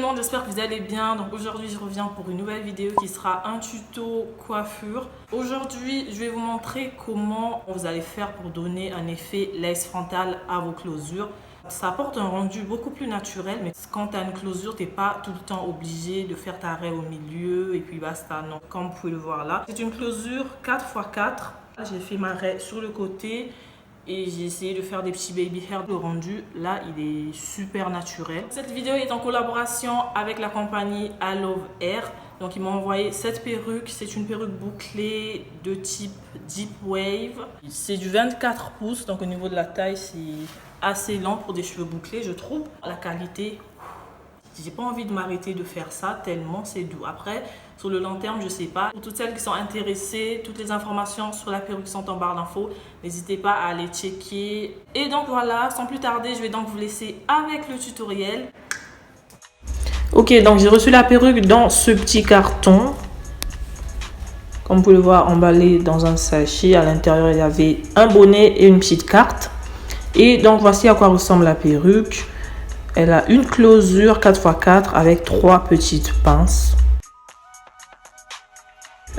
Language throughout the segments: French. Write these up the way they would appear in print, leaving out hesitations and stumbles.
monde, j'espère que vous allez bien. Donc aujourd'hui je reviens pour une nouvelle vidéo qui sera un tuto coiffure. Aujourd'hui je vais vous montrer comment vous allez faire pour donner un effet lace frontale à vos closures. Ça apporte un rendu beaucoup plus naturel, mais quand tu as une closure, tu n'es pas tout le temps obligé de faire ta raie au milieu et puis basta. Non, comme vous pouvez le voir là, c'est une closure 4x4. J'ai fait ma raie sur le côté et j'ai essayé de faire des petits baby hair. Le rendu là il est super naturel. Cette vidéo est en collaboration avec la compagnie I Love Hair. Donc ils m'ont envoyé cette perruque. C'est une perruque bouclée de type deep wave. C'est du 24 pouces, donc au niveau de la taille c'est assez lent pour des cheveux bouclés, je trouve. La qualité, j'ai pas envie de m'arrêter de faire ça tellement c'est doux. Après, sur le long terme, je sais pas. Pour toutes celles qui sont intéressées, toutes les informations sur la perruque sont en barre d'infos. N'hésitez pas à aller checker. Et donc voilà, sans plus tarder, je vais donc vous laisser avec le tutoriel. Ok, donc j'ai reçu la perruque dans ce petit carton. Comme vous pouvez le voir, emballé dans un sachet. À l'intérieur, il y avait un bonnet et une petite carte. Et donc voici à quoi ressemble la perruque. Elle a une closure 4x4 avec 3 petites pinces.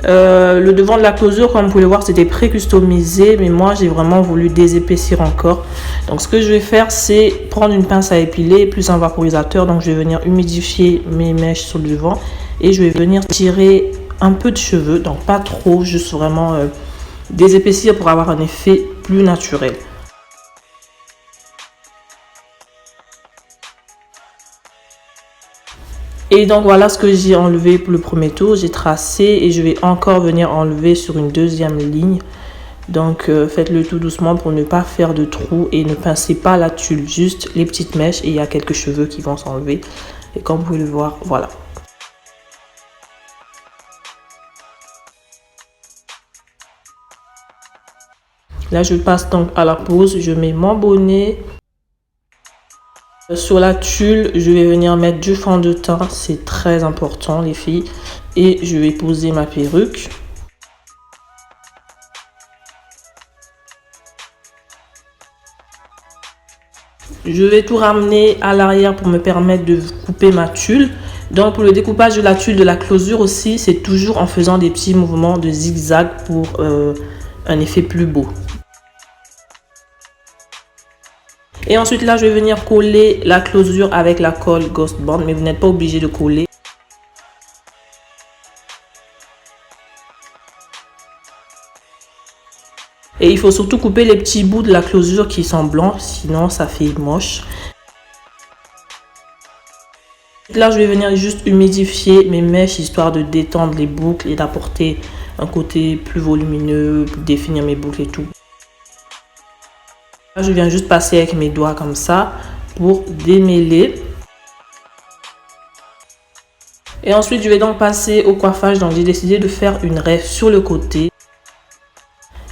Le devant de la closure, comme vous pouvez le voir, c'était pré-customisé, mais moi j'ai vraiment voulu désépaissir encore. Donc ce que je vais faire, c'est prendre une pince à épiler plus un vaporisateur. Donc je vais venir humidifier mes mèches sur le devant et je vais venir tirer un peu de cheveux, donc pas trop, juste vraiment désépaissir pour avoir un effet plus naturel. Et donc voilà ce que j'ai enlevé pour le premier tour. J'ai tracé et je vais encore venir enlever sur une deuxième ligne. Donc faites-le tout doucement pour ne pas faire de trous et ne pincez pas la tulle, juste les petites mèches et il y a quelques cheveux qui vont s'enlever. Et comme vous pouvez le voir, voilà. Là je passe donc à la pose, je mets mon bonnet. Sur la tulle, je vais venir mettre du fond de teint, c'est très important les filles. Et je vais poser ma perruque. Je vais tout ramener à l'arrière pour me permettre de couper ma tulle. Donc pour le découpage de la tulle de la closure aussi, c'est toujours en faisant des petits mouvements de zigzag pour un effet plus beau. Et ensuite là, je vais venir coller la closure avec la colle Ghost Bond, mais vous n'êtes pas obligé de coller. Et il faut surtout couper les petits bouts de la closure qui sont blancs, sinon ça fait moche. Là, je vais venir juste humidifier mes mèches histoire de détendre les boucles et d'apporter un côté plus volumineux, définir mes boucles et tout. Là, je viens juste passer avec mes doigts comme ça pour démêler. Et ensuite, je vais donc passer au coiffage. Donc, j'ai décidé de faire une raie sur le côté.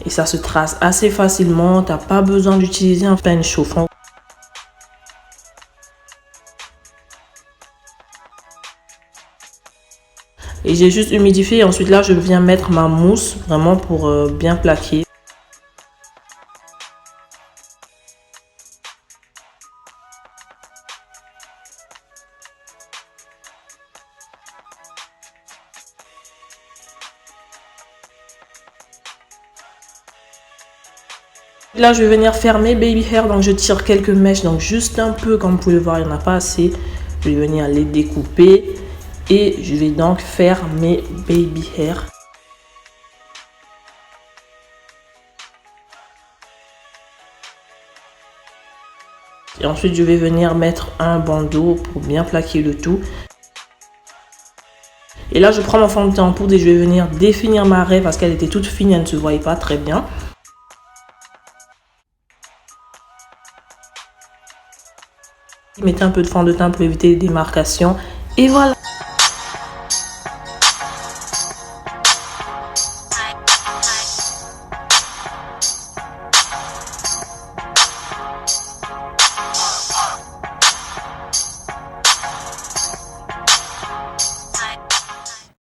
Et ça se trace assez facilement. Tu n'as pas besoin d'utiliser un peigne chauffant. Et j'ai juste humidifié. Et ensuite, là, je viens mettre ma mousse vraiment pour bien plaquer. Là, je vais venir faire mes baby hair. Donc, je tire quelques mèches. Donc, juste un peu, comme vous pouvez le voir, il n'y en a pas assez. Je vais venir les découper. Et je vais donc faire mes baby hair. Et ensuite, je vais venir mettre un bandeau pour bien plaquer le tout. Et là, je prends mon fond de teint en poudre et je vais venir définir ma raie parce qu'elle était toute fine, elle ne se voyait pas très bien. Mettez un peu de fond de teint pour éviter les démarcations. Et voilà.